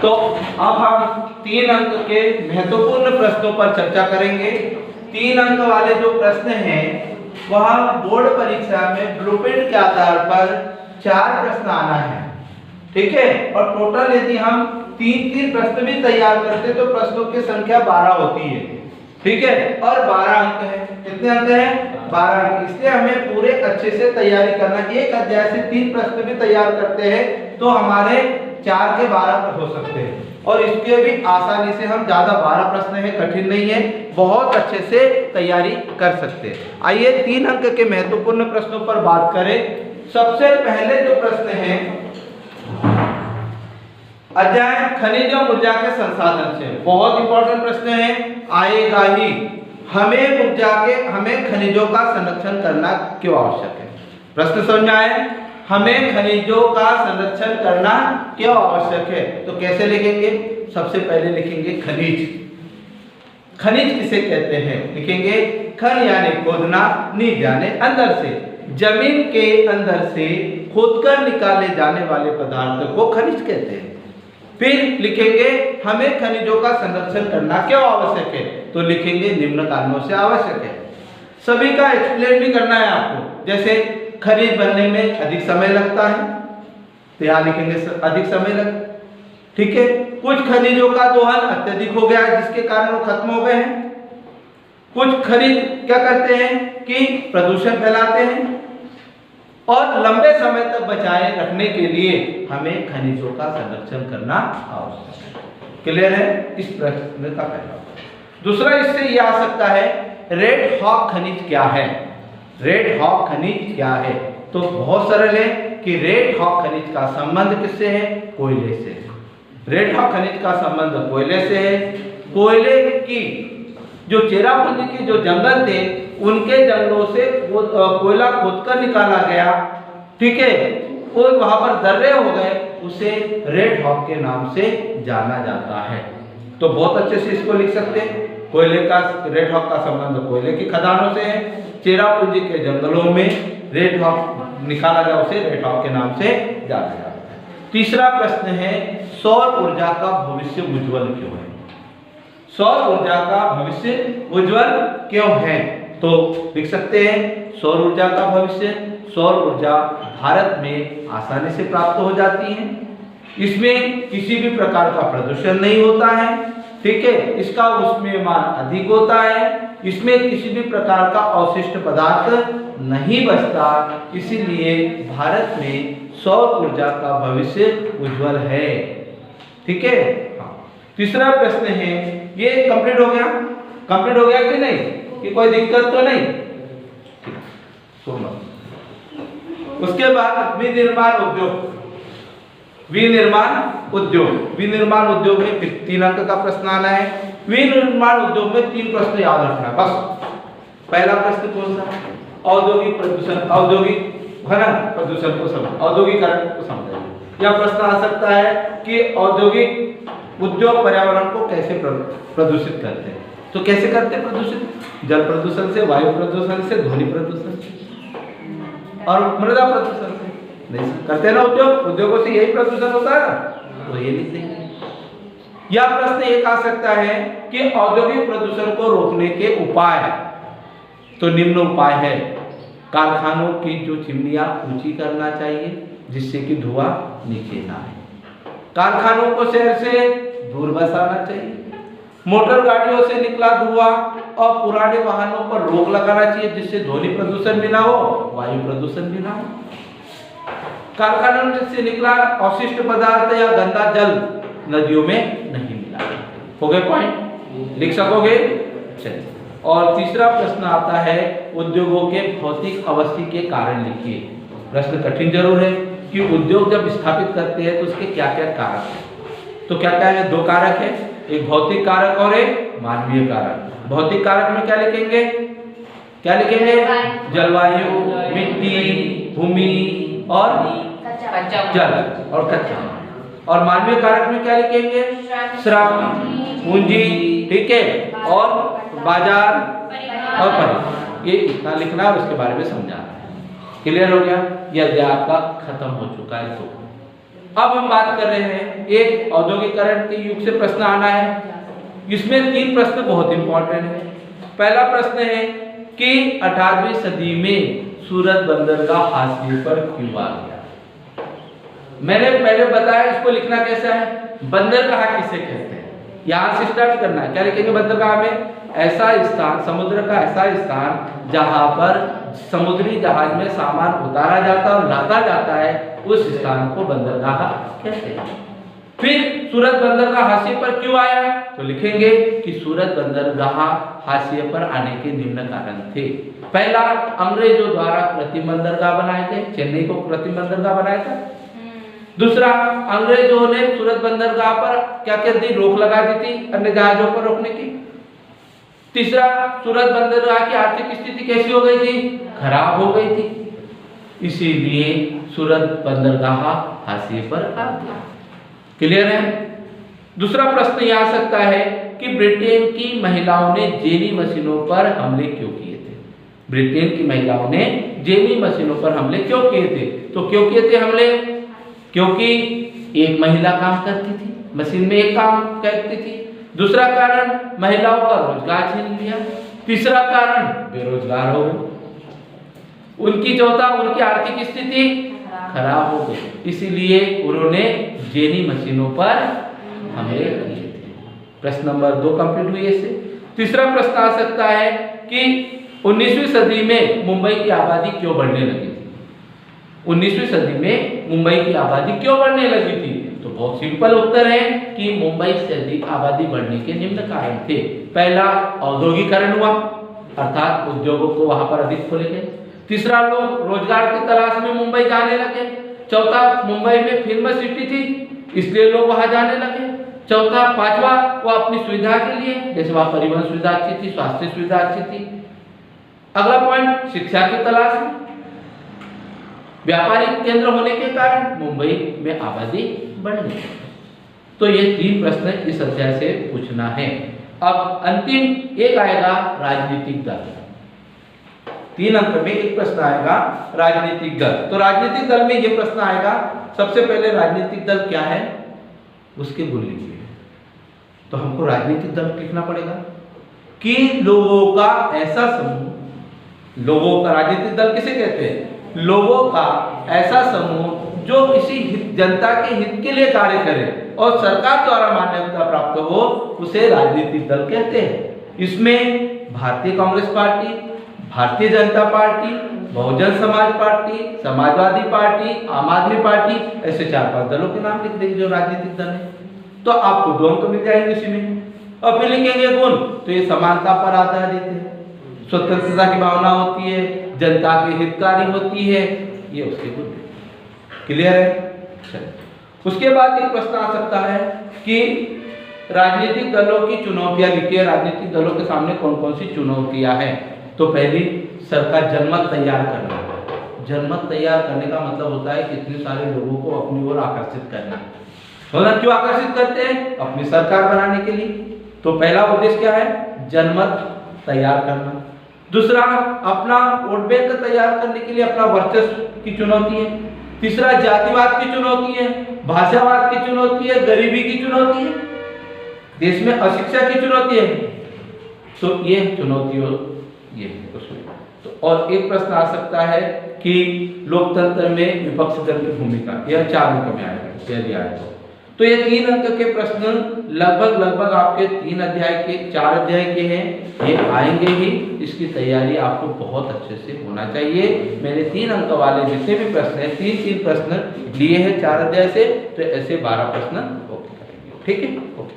तो अब हम 3 अंक के महत्वपूर्ण प्रश्नों पर चर्चा करेंगे। 3 अंक वाले जो प्रश्न हैं वह बोर्ड परीक्षा में ब्लूप्रिंट के आधार पर 4 प्रश्न आना है, ठीक है। और टोटल यदि हम 3 प्रश्न भी तैयार करते तो प्रश्नों की संख्या 12 होती है, ठीक है। और 12 अंक है। कितने अंक हैं? 12 अंक। इसलिए हमें पूरे अच्छे से तैयारी करना। एक अध्याय से 3 प्रश्न भी तैयार करते हैं तो हमारे 4 के 12 प्रश्न हो सकते हैं। और इसके भी आसानी से हम ज्यादा 12 प्रश्न है, कठिन नहीं है, बहुत अच्छे से तैयारी कर सकते हैं। आइए 3 अंक के महत्वपूर्ण प्रश्नों पर बात करें। सबसे पहले जो प्रश्न है अध्याय खनिज और ऊर्जा के संसाधन से, बहुत इंपॉर्टेंट प्रश्न है, आएगा ही। हमें खनिजों का संरक्षण करना क्यों आवश्यक है? प्रश्न समझ में आए? हमें खनिजों का संरक्षण करना क्यों आवश्यक है? तो कैसे लिखेंगे? सबसे पहले लिखेंगे खनिज। खनिज किसे कहते हैं? लिखेंगे खन यानी खोदना, निज यानी अंदर से, जमीन के अंदर से खोदकर निकाले जाने वाले पदार्थ को खनिज कहते हैं। फिर लिखेंगे हमें खनिजों का संरक्षण करना क्यों आवश्यक है? तो लिखेंगे निम्न कारणों से आवश्यक है। सभी का एक्सप्लेन भी करना है आपको। जैसे खनिज बनने में अधिक समय लगता है तो यहाँ लिखेंगे अधिक समय लगता, ठीक है। कुछ खनिजों का दोहन अत्यधिक हो गया है जिसके कारण वो खत्म हो गए हैं। कुछ खनिज क्या करते हैं कि प्रदूषण फैलाते हैं। और लंबे समय तक बचाए रखने के लिए हमें खनिजों का संरक्षण करना आवश्यक है। क्लियर है? इस प्रश्न का पहला। दूसरा इससे यह आ सकता है रेड हॉक खनिज क्या है? रेड हॉक खनिज क्या है? तो बहुत सरल है कि रेड हॉक खनिज का संबंध किससे है? कोयले से। रेड हॉक खनिज का संबंध कोयले से है। कोयले की जो चेरापूंजी के जो जंगल थे उनके जंगलों से वो कोयला खोदकर निकाला गया, ठीक है, और वहां पर दर्रे हो गए, उसे रेड हॉक के नाम से जाना जाता है। तो बहुत अच्छे से इसको लिख सकते हैं। कोयले का रेड हॉक का संबंध कोयले की खदानों से है। चेरापूंजी के जंगलों में रेड हॉक निकाला गया, उसे रेड हॉक के नाम से जाना जाता है। तीसरा प्रश्न है सौर ऊर्जा का भविष्य उज्ज्वल क्यों है? सौर ऊर्जा का भविष्य उज्ज्वल क्यों है? तो लिख सकते हैं सौर ऊर्जा का भविष्य। सौर ऊर्जा भारत में आसानी से प्राप्त हो जाती है। इसमें किसी भी प्रकार का प्रदूषण नहीं होता है, ठीक है। इसका उष्मीयमान अधिक होता है। इसमें किसी भी प्रकार का अवशिष्ट पदार्थ नहीं बचता, इसीलिए भारत में सौर ऊर्जा का भविष्य उज्ज्वल है, ठीक है। तीसरा प्रश्न है, ये कंप्लीट हो गया? कंप्लीट हो गया कि नहीं? कि कोई दिक्कत तो नहीं? सुनो, उसके बाद विनिर्माण उद्योग। विनिर्माण उद्योग में 3 अंक का प्रश्न आना है। विनिर्माण उद्योग में 3 प्रश्न याद रखना बस। पहला प्रश्न कौन सा? औद्योगिक प्रदूषण, औद्योगिक प्रदूषण को समझ, औद्योगिकरण को समझाइए। यह प्रश्न आ सकता है कि औद्योगिक उद्योग पर्यावरण को कैसे प्रदूषित करते हैं? तो कैसे करते हैं प्रदूषित? जल प्रदूषण से, वायु प्रदूषण से, ध्वनि प्रदूषण से और मृदा प्रदूषण से। नहीं करते ना उद्योगों से यही प्रदूषण होता है ना, तो ये लिख देंगे। यह प्रश्न एक आ सकता है कि औद्योगिक प्रदूषण को रोकने के उपाय। तो निम्न उपाय है कारखानों की जो चिमनियां ऊंची करना चाहिए जिससे कि धुआं नीचे ना आए। कारखानों को शहर से दूर बसाना चाहिए। मोटर गाड़ियों से निकला धुआं और पुराने वाहनों पर रोक लगाना चाहिए जिससे ध्वनि प्रदूषण भी ना हो, वायु प्रदूषण भी ना हो। कारखानों से निकला अवशिष्ट पदार्थ या गंदा जल नदियों में नहीं मिला। हो गए पॉइंट? लिख सकोगे? चलिए। और तीसरा प्रश्न आता है उद्योगों के भौतिक अवस्थी के कारण लिखिए। प्रश्न कठिन जरूर है कि उद्योग जब स्थापित करते हैं तो उसके क्या क्या कारक है। तो क्या क्या है? 2 कारक है, एक भौतिक कारक और एक मानवीय कारक। भौतिक कारक में क्या लिखेंगे? क्या लिखेंगे? जलवायु, मिट्टी, भूमि और जल और कच्चा। और मानवीय कारक में क्या लिखेंगे? श्रम, पूंजी, ठीक है, और बाजार और परिवहन। ये इतना लिखना है, उसके बारे में समझाना है। क्लियर हो गया? यह अध्याय आपका खत्म हो चुका है। तो अब हम बात कर रहे हैं एक औद्योगिकरण के युग से प्रश्न आना है। इसमें 3 प्रश्न बहुत इंपॉर्टेंट है। पहला प्रश्न है कि 18वीं सदी में सूरत बंदरगाह हाशिए पर क्यों आ गया। मैंने पहले बताया इसको लिखना कैसा है, बंदरगाह किसे कहते हैं, यहां से स्टार्ट करना है। क्या लिखेंगे, बंदरगाह में ऐसा स्थान, समुद्र का ऐसा स्थान जहां पर समुद्री जहाज में सामान उतारा जाता और लादा जाता है, उस स्थान को बंदरगाह कहते हैं। फिर सूरत बंदरगाह हाशिए पर क्यों आया, तो लिखेंगे कि सूरत बंदरगाह हाशिए पर आने के निम्न कारण थे। पहला, अंग्रेजों द्वारा कृत्रिम बंदरगाह बनाए थे, चेन्नई को कृत्रिम बंदरगाह बनाया था। दूसरा, अंग्रेजों ने सूरत बंदरगाह पर क्या कर दी, रोक लगा दी थी अन्य जहाजों पर रोकने की। तीसरा, सूरत बंदरगाह की आर्थिक स्थिति कैसी हो गई थी, खराब हो गई थी, इसीलिए सूरत बंदरगाह हाशिए पर आ गया। क्लियर है। दूसरा प्रश्न यह आ सकता है कि ब्रिटेन की महिलाओं ने जेनी मशीनों पर हमले क्यों किए थे। ब्रिटेन की महिलाओं ने जेनी मशीनों पर हमले क्यों किए थे, तो क्यों किए थे हमले, क्योंकि एक महिला काम करती थी, मशीन में एक काम करती थी। दूसरा कारण, महिलाओं का रोजगार छीन लिया। तीसरा कारण, बेरोजगार हो गए। उनकी चौथा, उनकी आर्थिक स्थिति खराब हो गई, इसीलिए उन्होंने जेनी मशीनों पर हमले किए थे। प्रश्न नंबर 2 कंप्लीट हुई इससे। तीसरा प्रश्न आ सकता है कि 19वीं सदी में मुंबई की आबादी क्यों बढ़ने लगी थी। 19वीं सदी में मुंबई की आबादी क्यों बढ़ने लगी थी, तो बहुत सिंपल उत्तर है कि मुंबई से अधिक आबादी बढ़ने के निम्न कारण थे। पहला, औद्योगिकरण हुआ, अर्थात उद्योगों को वहां पर अधिक खोले गए। तीसरा, लोग रोजगार की तलाश में मुंबई जाने लगे। चौथा, मुंबई में फिल्म सिटी थी, इसलिए लोग वहां जाने लगे। चौथा, पांचवा, वो अपनी सुविधा के लिए, जैसे वहां परिवहन सुविधा अच्छी थी, स्वास्थ्य सुविधा अच्छी थी। अगला पॉइंट, शिक्षा की तलाश में, व्यापारिक केंद्र होने के कारण मुंबई में आबादी बढ़ने लगी। तो ये 3 प्रश्न इस अध्याय से पूछना है। अब अंतिम एक आएगा राजनीतिक दल। 3 अंक में एक प्रश्न आएगा राजनीतिक दल। तो राजनीतिक दल में ये प्रश्न आएगा, सबसे पहले राजनीतिक दल क्या है उसके गुण लिखिए। तो हमको राजनीतिक दल लिखना पड़ेगा कि लोगों का ऐसा समूह, लोगों का, राजनीतिक दल किसे कहते हैं, लोगों का ऐसा समूह जो किसी जनता के हित के लिए कार्य करे और सरकार द्वारा मान्यता प्राप्त हो, उसे राजनीतिक दल कहते हैं। इसमें भारतीय Congress party, Bharatiya Janata party, Bahujan Samaj party, Samajwadi party, आम आदमी पार्टी, ऐसे 4-5 दलों के नाम लिख देंगे जो राजनीतिक दल है। तो आपको 2 अंक मिल जाएंगे इसी में। और फिर लिखेंगे गुण, तो ये समानता पर आधारित है, स्वतंत्रता की भावना होती है, जनता के हितकारी होती है, ये उसके गुण। क्लियर है। उसके बाद एक प्रश्न आ सकता है कि राजनीतिक दलों की चुनौतियां लिखिए। राजनीतिक दलों के सामने कौन कौन सी चुनौतियां हैं। तो पहली, सरकार जनमत तैयार करना। जनमत तैयार करने का मतलब होता है कि इतने सारे लोगों को अपनी ओर आकर्षित करना। तो क्यों आकर्षित करते हैं, अपनी सरकार बनाने के लिए। तो पहला उद्देश्य क्या है, जनमत तैयार करना। दूसरा, अपना वोट बैंक तैयार करने के लिए अपना वर्चस्व की चुनौती है। तीसरा, जातिवाद की चुनौती है, भाषावाद की चुनौती है, गरीबी की चुनौती है, देश में अशिक्षा की चुनौती है। तो ये चुनौतियों ये है उसमें। तो और एक प्रश्न आ सकता है कि लोकतंत्र में विपक्ष दल की भूमिका, यह 4 अंक में आएगा यदि आएगा। तो ये 3 अंक के प्रश्न लगभग आपके 3 अध्याय के 4 अध्याय के हैं, ये आएंगे ही। इसकी तैयारी आपको बहुत अच्छे से होना चाहिए। मैंने 3 अंक वाले जितने भी प्रश्न हैं, 3 प्रश्न लिए हैं 4 अध्याय से, तो ऐसे 12 प्रश्न ओके करेंगे। ठीक है, ओके।